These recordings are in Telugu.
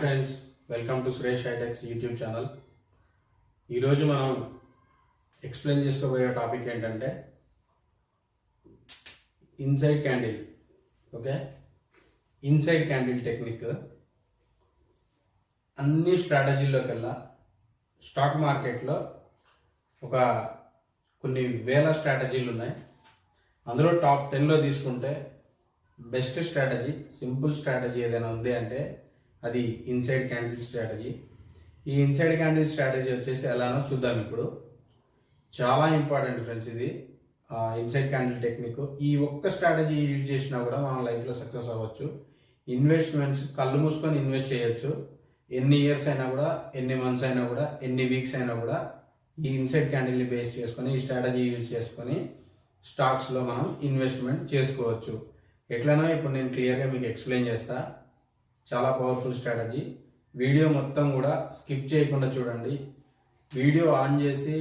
Friends, welcome to Suresh HITEX YouTube channel. ఈరోజు మనం ఎక్స్ప్లెయిన్ చేసుకోబోయే టాపిక్ ఏంటంటే inside candle. Okay, inside candle technique అన్ని స్ట్రాటజీల్లోకెల్లా స్టాక్ మార్కెట్లో ఒక కొన్ని వేల స్ట్రాటజీలు ఉన్నాయి. అందులో టాప్ 10లో తీసుకుంటే బెస్ట్ స్ట్రాటజీ, సింపుల్ స్ట్రాటజీ ఏదైనా ఉంది అంటే అది ఇన్సైడ్ క్యాండిల్ స్ట్రాటజీ. ఈ ఇన్సైడ్ క్యాండిల్ స్ట్రాటజీ వచ్చేసి ఎలానో చూద్దాం. ఇప్పుడు చాలా ఇంపార్టెంట్ ఫ్రెండ్స్ ఇది ఇన్సైడ్ క్యాండిల్ టెక్నిక్. ఈ ఒక్క స్ట్రాటజీ యూజ్ చేసినా కూడా మనం లైఫ్లో సక్సెస్ అవ్వచ్చు. ఇన్వెస్ట్మెంట్స్ కళ్ళు మూసుకొని ఇన్వెస్ట్ చేయొచ్చు. ఎన్ని ఇయర్స్ అయినా కూడా, ఎన్ని మంత్స్ అయినా కూడా, ఎన్ని వీక్స్ అయినా కూడా ఈ ఇన్సైడ్ క్యాండిల్ని బేస్ చేసుకొని, ఈ స్ట్రాటజీ యూజ్ చేసుకొని స్టాక్స్లో మనం ఇన్వెస్ట్మెంట్ చేసుకోవచ్చు. ఎట్లనో ఇప్పుడు నేను క్లియర్గా మీకు ఎక్స్ప్లెయిన్ చేస్తా. చాలా పవర్ఫుల్ స్ట్రాటజీ. వీడియో మొత్తం కూడా స్కిప్ చేయకుండా చూడండి. వీడియో ఆన్ చేసి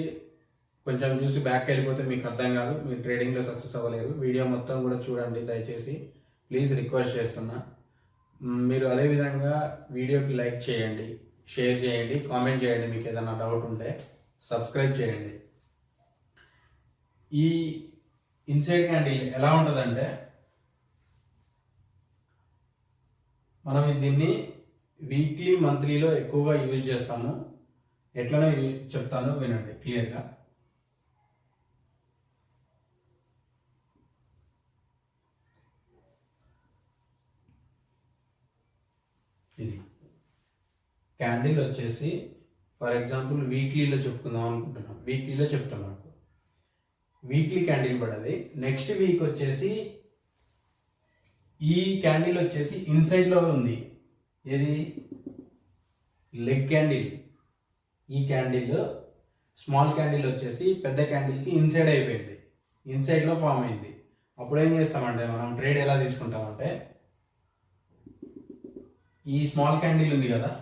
కొంచెం చూసి బ్యాక్ వెళ్ళిపోతే మీకు అర్థం కాదు, మీరు ట్రేడింగ్లో సక్సెస్ అవ్వలేరు. వీడియో మొత్తం కూడా చూడండి దయచేసి, ప్లీజ్ రిక్వెస్ట్ చేస్తున్నా. మీరు అదేవిధంగా వీడియోకి లైక్ చేయండి, షేర్ చేయండి, కామెంట్ చేయండి. మీకు ఏదైనా డౌట్ ఉంటే సబ్స్క్రైబ్ చేయండి. ఈ ఇన్సైడ్ క్యాండిల్ ఎలా ఉంటుందంటే, మనం దీన్ని వీక్లీ, మంత్లీలో ఎక్కువగా యూజ్ చేస్తాము. ఎట్లనో చెప్తాను, వినండి క్లియర్గా. ఇది క్యాండిల్ వచ్చేసి ఫర్ ఎగ్జాంపుల్ వీక్లీలో చెప్పుకుందాం అనుకుంటున్నాం. వీక్లీలో చెప్తున్నాను. వీక్లీ క్యాండిల్ పడది. నెక్స్ట్ వీక్ వచ్చేసి ఈ క్యాండిల్ వచ్చేసి ఇన్సైడ్లో ఉంది. ఏది? Leg candle. ఈ క్యాండిల్ స్మాల్ క్యాండిల్ వచ్చేసి పెద్ద క్యాండిల్కి ఇన్సైడ్ అయిపోయింది, ఇన్సైడ్లో ఫామ్ అయింది. అప్పుడు ఏం చేస్తామంటే, మనం ట్రేడ్ ఎలా తీసుకుంటామంటే, ఈ స్మాల్ క్యాండిల్ ఉంది కదా,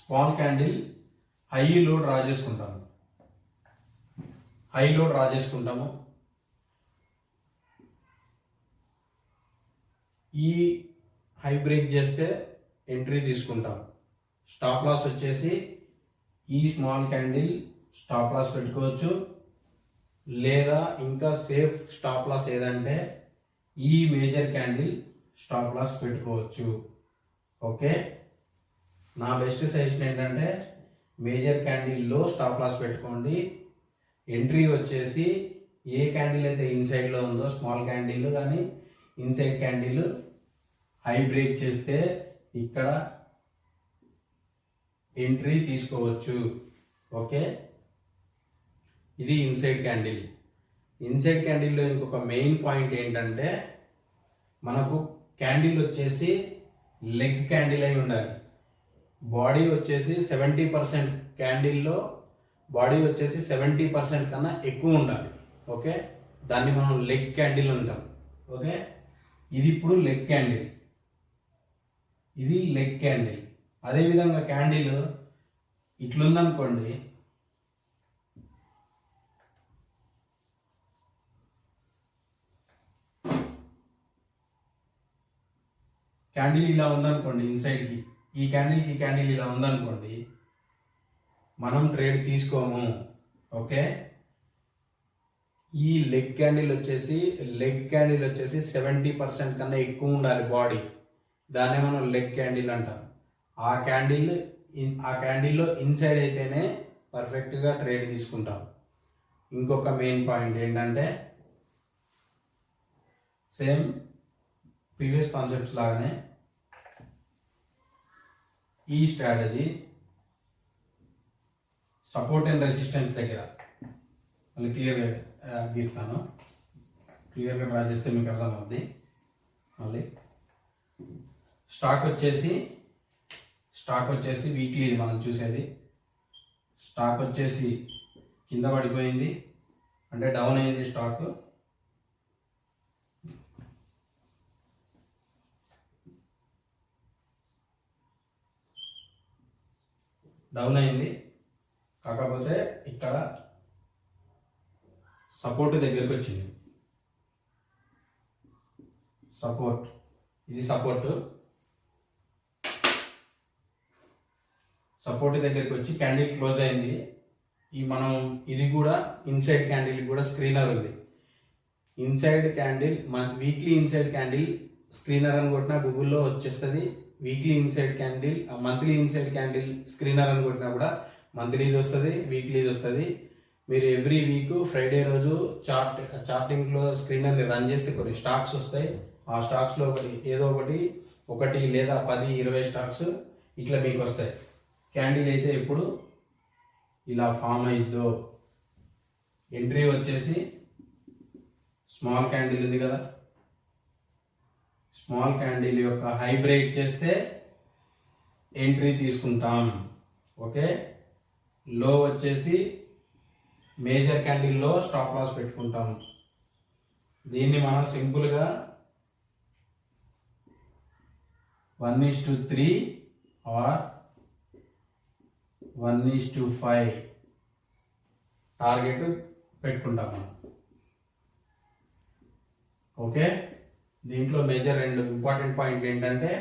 స్మాల్ క్యాండిల్ హైలో డ్రా చేసుకుంటాము. హైలో డ్రా చేసుకుంటాము. ఈ హై బ్రేక్ చేస్తే ఎంట్రీ తీసుకుంటాం. స్టాప్ లాస్ వచ్చేసి ఈ స్మాల్ క్యాండిల్ స్టాప్ లాస్ పెట్టుకోవచ్చు, లేదా ఇంకా సేఫ్ స్టాప్ లాస్ ఏదంటే ఈ మేజర్ క్యాండిల్ స్టాప్ లాస్ పెట్టుకోవచ్చు. ఓకే, నా బెస్ట్ సజెషన్ ఏంటంటే మేజర్ క్యాండిల్లో స్టాప్ లాస్ పెట్టుకోండి. ఎంట్రీ వచ్చేసి ఏ క్యాండిల్ అయితే ఇన్సైడ్లో ఉందో, స్మాల్ క్యాండిల్ కానీ ఇన్సైడ్ క్యాండిల్ హై బ్రేక్ చేస్తే ఇక్కడ ఎంట్రీ తీసుకోవచ్చు. ఓకే, ఇది ఇన్సైడ్ క్యాండిల్. ఇన్సైడ్ క్యాండిల్లో ఇంకొక మెయిన్ పాయింట్ ఏంటంటే, మనకు క్యాండిల్ వచ్చేసి లెగ్ క్యాండిల్ అయి ఉండాలి. బాడీ వచ్చేసి 70% క్యాండిల్లో బాడీ వచ్చేసి 70% కన్నా ఎక్కువ ఉండాలి. ఓకే, దాన్ని మనం లెగ్ క్యాండిల్ అంటాం. ఓకే, ఇది ఇప్పుడు లెగ్ క్యాండిల్, ఇది లెగ్ క్యాండిల్. అదేవిధంగా క్యాండిల్ ఇట్లుందనుకోండి, క్యాండిల్ ఇలా ఉందనుకోండి ఇన్సైడ్కి, ఈ క్యాండిల్ ఇలా ఉందనుకోండి, మనం ట్రేడ్ తీసుకోము. ఓకే, ఈ లెగ్ క్యాండిల్ వచ్చేసి 70% కన్నా ఎక్కువ ఉండాలి బాడీ, దాన్నే మనం లెగ్ క్యాండిల్ అంటాం. ఆ క్యాండిల్లో ఇన్సైడ్ అయితేనే పర్ఫెక్ట్గా ట్రేడ్ తీసుకుంటాం. ఇంకొక మెయిన్ పాయింట్ ఏంటంటే, సేమ్ ప్రీవియస్ కాన్సెప్ట్స్ లాగానే ఈ స్ట్రాటజీ సపోర్ట్ అండ్ రెసిస్టెన్స్ దగ్గర మళ్ళీ క్లియర్గా గీస్తాను. క్లియర్గా డ్రా చేస్తే మీకు అర్థమవుద్ది. మళ్ళీ స్టాక్ వచ్చేసి వీక్లీ మనం చూసేది. స్టాక్ వచ్చేసి కింద పడిపోయింది అంటే డౌన్ అయింది. స్టాక్ డౌన్ అయింది, కాకపోతే ఇక్కడ సపోర్ట్ దగ్గరికి వచ్చింది. సపోర్ట్, ఇది సపోర్ట్. సపోర్ట్ దగ్గరికి వచ్చి క్యాండిల్ క్లోజ్ అయింది. మనం ఇది కూడా ఇన్సైడ్ క్యాండిల్ కూడా స్క్రీనర్ ఉంది. ఇన్సైడ్ క్యాండిల్ మనకి వీక్లీ ఇన్సైడ్ క్యాండిల్ స్క్రీనర్ అని కొట్టినా గూగుల్లో వచ్చేస్తుంది. Weekly inside candle, monthly inside candle screener అని కొట్టినా కూడా మంత్లీది వస్తుంది, వీక్లీది వస్తుంది. మీరు ఎవ్రీ వీక్ ఫ్రైడే రోజు చార్టింగ్లో స్క్రీనర్ని రన్ చేస్తే కొన్ని స్టాక్స్ వస్తాయి. ఆ స్టాక్స్లో ఏదో ఒకటి లేదా 10-20 స్టాక్స్ ఇట్లా మీకు వస్తాయి. క్యాండిల్ అయితే ఎప్పుడు ఇలా ఫామ్ అయిద్దో, ఎంట్రీ వచ్చేసి స్మాల్ క్యాండిల్ ఉంది కదా, స్మాల్ క్యాండిల్ యొక్క హై బ్రేక్ చేస్తే ఎంట్రీ తీసుకుంటాం. ఓకే, లో వచ్చేసి మేజర్ క్యాండిల్లో స్టాప్ లాస్ పెట్టుకుంటాం. దీన్ని మనం సింపుల్గా 1:3 ఆర్ 1:5 టార్గెట్ పెట్టుకుంటాం మనం. ఓకే, దీంట్లో మేజర్ 2 ఇంపార్టెంట్ పాయింట్లు ఏంటంటే,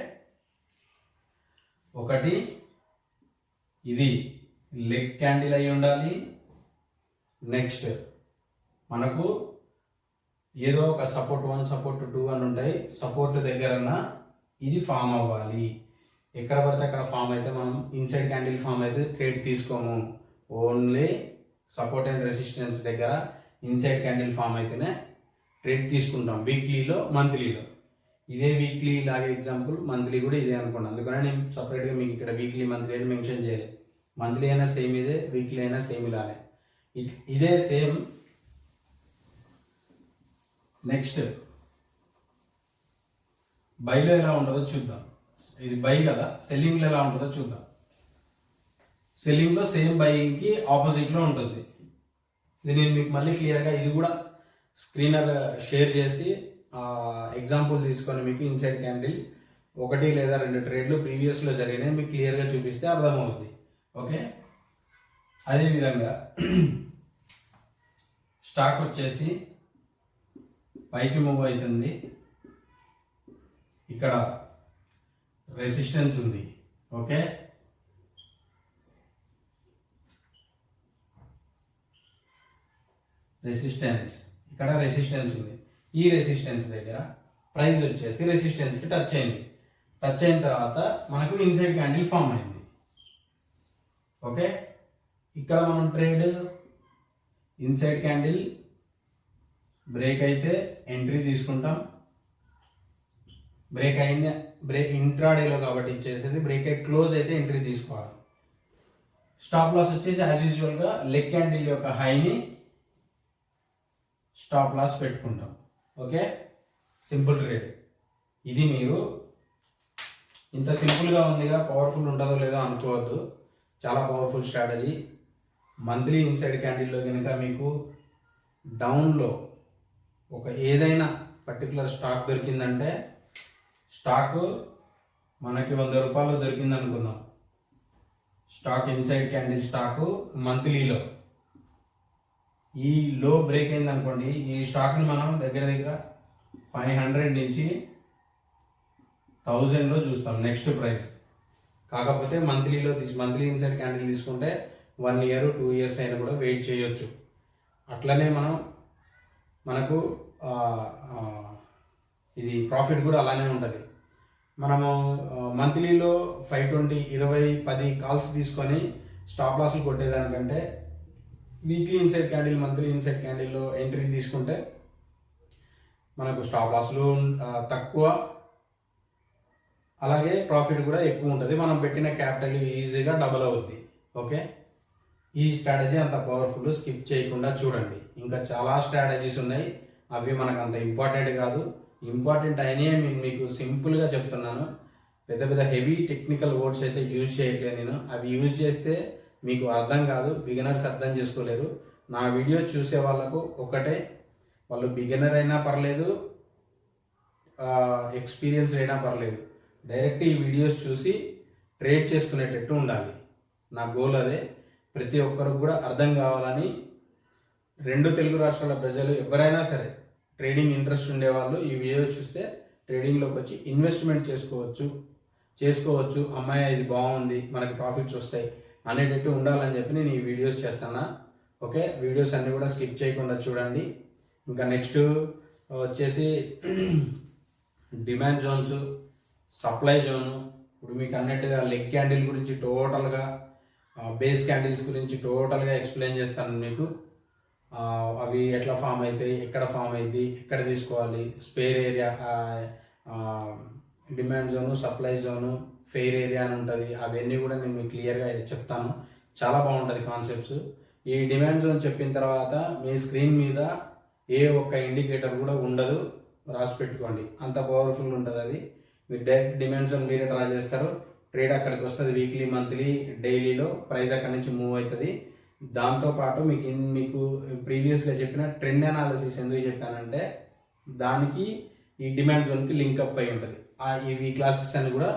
ఒకటి ఇది లెగ్ క్యాండిల్ అయి ఉండాలి. నెక్స్ట్ మనకు ఏదో ఒక సపోర్ట్ 1, సపోర్ట్ 2 అని ఉంటాయి. సపోర్ట్ దగ్గరన్నా ఇది ఫామ్ అవ్వాలి. ఎక్కడ పడితే అక్కడ ఫామ్ అయితే మనం ఇన్సైడ్ క్యాండిల్ ఫామ్ అయితే ట్రేడ్ తీసుకోము. ఓన్లీ సపోర్ట్ అండ్ రెసిస్టెన్స్ దగ్గర ఇన్సైడ్ క్యాండిల్ ఫామ్ అయితేనే ట్రేడ్ తీసుకుంటాం, వీక్లీలో మంత్లీలో. ఇదే వీక్లీ లాగే ఎగ్జాంపుల్, మంత్లీ కూడా ఇదే అనుకోండి. అందుకని నేను సపరేట్గా మీకు ఇక్కడ వీక్లీ మంత్లీ అని మెన్షన్ చేయలేదు. మంత్లీ అయినా సేమ్ ఇదే, వీక్లీ అయినా సేమ్ ఇలానే, ఇదే సేమ్. నెక్స్ట్ బైలో ఎలా ఉంటుందో చూద్దాం. ఇది బై కదా, సెల్లింగ్లో ఎలా ఉంటుందో చూద్దాం. సెల్లింగ్లో సేమ్ బైకి ఆపోజిట్లో ఉంటుంది. ఇది నేను మీకు మళ్ళీ క్లియర్గా ఇది కూడా స్క్రీనర్ షేర్ చేసి ఎగ్జాంపుల్ తీసుకొని మీకు ఇన్సైడ్ క్యాండిల్ 1 లేదా 2 ట్రేడ్లు ప్రీవియస్లో జరిగినాయి మీకు క్లియర్గా చూపిస్తే అర్థమవుతుంది. ఓకే, అదేవిధంగా స్టాక్ వచ్చేసి పైకి మూవ్ అవుతుంది. ఇక్కడ రెసిస్టెన్స్ ఉంది. ఓకే, ఇక్కడ రెసిస్టెన్స్ ఉంది. ఈ రెసిస్టెన్స్ దగ్గర ప్రైస్ వచ్చేసి రెసిస్టెన్స్కి టచ్ అయింది. టచ్ అయిన తర్వాత మనకు ఇన్సైడ్ క్యాండిల్ ఫామ్ అయింది. ఓకే, ఇక్కడ మనం ట్రేడ్ ఇన్సైడ్ క్యాండిల్ బ్రేక్ అయితే ఎంట్రీ తీసుకుంటాం. బ్రేక్ ఇంట్రాడేలో కాబట్టి ఇచ్చేసేది, బ్రేక్ అయి క్లోజ్ అయితే ఎంట్రీ తీసుకోవాలి. స్టాప్ లాస్ వచ్చేసి యాజ్ యూజువల్గా లెగ్ క్యాండిల్ యొక్క హైని స్టాప్ లాస్ పెట్టుకుంటాం. ఓకే, సింపుల్ ట్రేడ్ ఇది. మీరు ఇంత సింపుల్గా ఉందిగా, పవర్ఫుల్ ఉంటుందో లేదో అనుకోవద్దు, చాలా పవర్ఫుల్ స్ట్రాటజీ. మంత్లీ ఇన్సైడ్ క్యాండిల్లో కనుక మీకు డౌన్లో ఒక ఏదైనా పర్టికులర్ స్టాక్ దొరికిందంటే, స్టాకు మనకి 100 రూపాయలు దొరికింది అనుకుందాం. స్టాక్ ఇన్సైడ్ క్యాండిల్ స్టాకు మంత్లీలో ఈ లో బ్రేక్ అయింది అనుకోండి, ఈ స్టాక్ని మనం దగ్గర 500 నుంచి 1000లో చూస్తాం నెక్స్ట్ ప్రైస్. కాకపోతే మంత్లీ ఇన్సైడ్ క్యాండిల్ తీసుకుంటే 1 year 2 years అయినా కూడా వెయిట్ చేయొచ్చు. అట్లనే మనకు ఇది ప్రాఫిట్ కూడా అలానే ఉంటుంది. మనము మంత్లీలో 520, 20, 10 కాల్స్ తీసుకొని స్టాప్ లాస్లు కొట్టేదానికంటే weekly inside candle, monthly inside క్యాండిల్లో ఎంట్రీ తీసుకుంటే మనకు స్టాప్ లాస్లు తక్కువ, అలాగే ప్రాఫిట్ కూడా ఎక్కువ ఉంటుంది. మనం పెట్టిన క్యాపిటల్ ఈజీగా డబుల్ అవుద్ది. ఓకే, ఈ స్ట్రాటజీ అంత పవర్ఫుల్, స్కిప్ చేయకుండా చూడండి. ఇంకా చాలా స్ట్రాటజీస్ ఉన్నాయి, అవి మనకు అంత ఇంపార్టెంట్ కాదు. ఇంపార్టెంట్ అయినాయి మీకు సింపుల్గా చెప్తున్నాను. పెద్ద హెవీ టెక్నికల్ వర్డ్స్ అయితే యూజ్ చేయట్లేదు నేను. అవి యూజ్ చేస్తే మీకు అర్థం కాదు, బిగినర్స్ అర్థం చేసుకోలేరు. నా వీడియోస్ చూసే వాళ్ళకు ఒకటే, వాళ్ళు బిగినర్ అయినా పర్లేదు, ఎక్స్పీరియన్స్ అయినా పర్లేదు, డైరెక్ట్ ఈ వీడియోస్ చూసి ట్రేడ్ చేసుకునేటట్టు ఉండాలి. నా గోల్ అదే. ప్రతి ఒక్కరికి కూడా అర్థం కావాలని, 2 తెలుగు రాష్ట్రాల ప్రజలు ఎవరైనా సరే ట్రేడింగ్ ఇంట్రెస్ట్ ఉండేవాళ్ళు ఈ వీడియో చూస్తే ట్రేడింగ్లోకి వచ్చి ఇన్వెస్ట్మెంట్ చేసుకోవచ్చు. అమ్మాయి ఇది బాగుంది, మనకి ప్రాఫిట్స్ వస్తాయి, అనేటట్టు ఉండాలని చెప్పి నేను ఈ వీడియోస్ చేస్తాను. ఓకే, వీడియోస్ అన్నీ కూడా స్కిప్ చేయకుండా చూడండి. ఇంకా నెక్స్ట్ వచ్చేసి డిమాండ్ జోన్స్, సప్లై జోను, ఇప్పుడు మీకు అన్నట్టుగా లెగ్ క్యాండిల్ గురించి టోటల్గా, బేస్ క్యాండిల్స్ గురించి టోటల్గా ఎక్స్ప్లెయిన్ చేస్తాను మీకు. అవి ఎట్లా ఫామ్ అవుతాయి, ఎక్కడ ఫామ్ అయింది, ఎక్కడ తీసుకోవాలి, spare area, demand zone, supply zone, fair area అని ఉంటుంది. అవన్నీ కూడా నేను మీకు క్లియర్గా చెప్తాను. చాలా బాగుంటుంది కాన్సెప్ట్స్. ఈ డిమాండ్ జోన్ చెప్పిన తర్వాత మీ స్క్రీన్ మీద ఏ ఒక్క ఇండికేటర్ కూడా ఉండదు, రాసి పెట్టుకోండి. అంత పవర్ఫుల్ ఉంటుంది అది. మీరు డైరెక్ట్ డిమాండ్ జోన్ మీరే డ్రా చేస్తారు, ట్రేడ్ అక్కడికి వస్తుంది. వీక్లీ, మంత్లీ, డైలీలో ప్రైస్ అక్కడి నుంచి మూవ్ అవుతుంది. దాంతోపాటు మీకు ప్రీవియస్గా చెప్పిన ట్రెండ్ అనాలిసిస్ ఎందుకు చెప్పానంటే దానికి ఈ డిమాండ్ జోన్కి లింక్ అప్ అయి ఉంటుంది. ఈ క్లాసెస్ అన్ని కూడా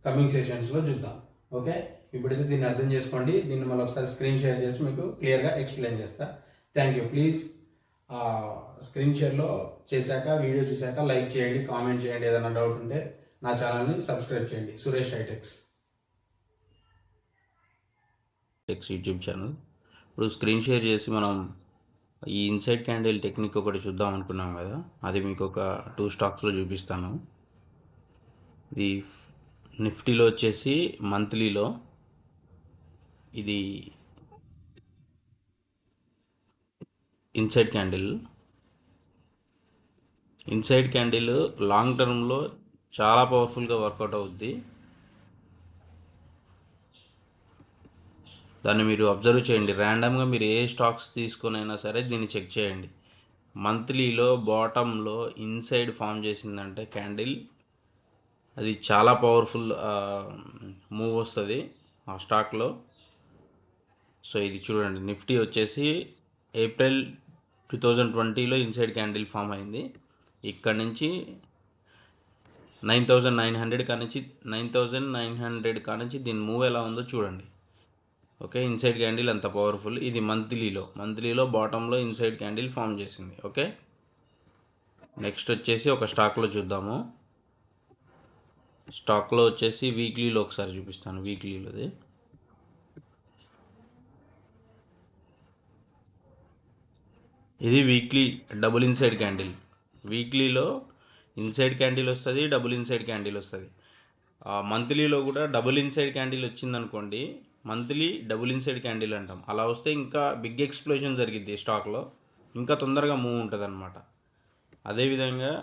కమింగ్ సెషన్స్లో చూద్దాం. ఓకే, ఇప్పుడైతే దీన్ని అర్థం చేసుకోండి. దీన్ని మళ్ళీ ఒకసారి స్క్రీన్ షేర్ చేసి మీకు క్లియర్గా ఎక్స్ప్లెయిన్ చేస్తా. Thank you. ప్లీజ్ స్క్రీన్ షేర్లో చేశాక, వీడియో చూశాక లైక్ చేయండి, కామెంట్ చేయండి. ఏదైనా డౌట్ ఉంటే నా ఛానల్ని సబ్స్క్రైబ్ చేయండి. Suresh HITEX YouTube channel. ఇప్పుడు స్క్రీన్ షేర్ చేసి మనం ఈ ఇన్సైడ్ క్యాండిల్ టెక్నిక్ ఒకటి చూద్దాం అనుకున్నాం కదా, అది మీకు ఒక 2 స్టాక్స్లో చూపిస్తాను. ఇది నిఫ్టీలో వచ్చేసి మంత్లీలో ఇది ఇన్సైడ్ క్యాండిల్ లాంగ్ టర్మ్లో చాలా పవర్ఫుల్గా వర్కౌట్ అవుద్ది. దాన్ని మీరు అబ్జర్వ్ చేయండి. ర్యాండమ్గా మీరు ఏ స్టాక్స్ తీసుకొని అయినా సరే దీన్ని చెక్ చేయండి. మంత్లీలో బాటంలో ఇన్సైడ్ ఫామ్ చేసిందంటే క్యాండిల్, అది చాలా పవర్ఫుల్ మూవ్ వస్తుంది ఆ స్టాక్లో. సో ఇది చూడండి, నిఫ్టీ వచ్చేసి ఏప్రిల్ 2020లో ఇన్సైడ్ క్యాండిల్ ఫామ్ అయింది. ఇక్కడ నుంచి 9,900 కానుంచి దీని మూవ్ ఎలా ఉందో చూడండి. ఓకే, ఇన్సైడ్ క్యాండిల్ అంత పవర్ఫుల్. ఇది మంత్లీలో బాటంలో ఇన్సైడ్ క్యాండిల్ ఫామ్ చేసింది. ఓకే, నెక్స్ట్ వచ్చేసి ఒక స్టాక్లో చూద్దాము. స్టాక్లో వచ్చేసి వీక్లీలో ఒకసారి చూపిస్తాను. వీక్లీలోది ఇది వీక్లీ డబుల్ ఇన్సైడ్ క్యాండిల్. వీక్లీలో ఇన్సైడ్ క్యాండిల్ వస్తుంది, డబుల్ ఇన్సైడ్ క్యాండిల్ వస్తుంది. మంత్లీలో కూడా డబుల్ ఇన్సైడ్ క్యాండిల్ వచ్చిందనుకోండి, మంత్లీ డబుల్ ఇన్సైడ్ క్యాండిల్ అంటాం. అలా వస్తే ఇంకా బిగ్ ఎక్స్ప్లోజన్ జరిగిద్ది స్టాక్లో, ఇంకా తొందరగా మూవ్ ఉంటుంది అనమాట. అదేవిధంగా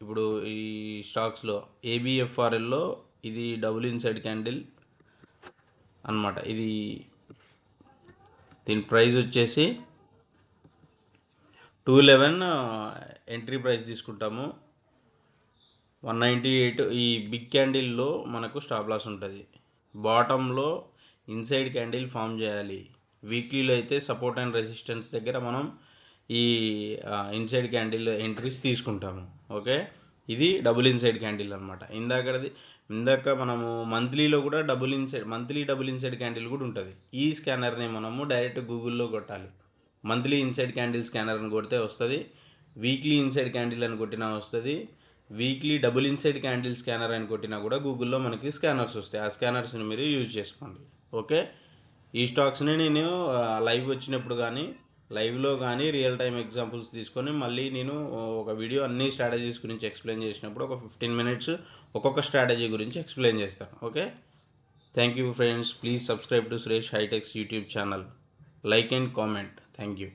ఇప్పుడు ఈ స్టాక్స్లో ABFRLలో ఇది డబుల్ ఇన్సైడ్ క్యాండిల్ అనమాట. ఇది దీని ప్రైస్ వచ్చేసి 211 ఎంట్రీ ప్రైస్ తీసుకుంటాము. 198 ఈ బిగ్ క్యాండిల్లో మనకు స్టాప్ లాస్ ఉంటుంది. బాటంలో ఇన్సైడ్ క్యాండిల్ ఫామ్ చేయాలి. వీక్లీలో అయితే సపోర్ట్ అండ్ రెసిస్టెన్స్ దగ్గర మనం ఈ ఇన్సైడ్ క్యాండిల్ ఎంట్రీస్ తీసుకుంటాము. ఓకే, ఇది డబుల్ ఇన్సైడ్ క్యాండిల్ అనమాట. ఇందాక మనము మంత్లీలో కూడా మంత్లీ డబుల్ ఇన్సైడ్ క్యాండిల్ కూడా ఉంటుంది. ఈ స్కానర్ని మనము డైరెక్ట్ గూగుల్లో కొట్టాలి. మంత్లీ ఇన్సైడ్ క్యాండిల్ స్కానర్ అని కొడితే వస్తుంది, వీక్లీ ఇన్సైడ్ క్యాండిల్ అని కొట్టినా వస్తుంది, weekly double inside candle scanner అని కొట్టినా కూడా గూగుల్లో మనకి స్కానర్స్ వస్తాయి. ఆ స్కానర్స్ని మీరు యూజ్ చేసుకోండి. ఓకే, ఈ స్టాక్స్ని నేను లైవ్ వచ్చినప్పుడు కానీ, లైవ్లో కానీ రియల్ టైం ఎగ్జాంపుల్స్ తీసుకొని మళ్ళీ నేను ఒక వీడియో అన్ని స్ట్రాటజీస్ గురించి ఎక్స్ప్లెయిన్ చేసినప్పుడు ఒక 15 minutes ఒక్కొక్క స్ట్రాటజీ గురించి ఎక్స్ప్లెయిన్ చేస్తాను. Okay, thank you friends. Please subscribe to Suresh HITEX YouTube channel. Like and comment. Thank you.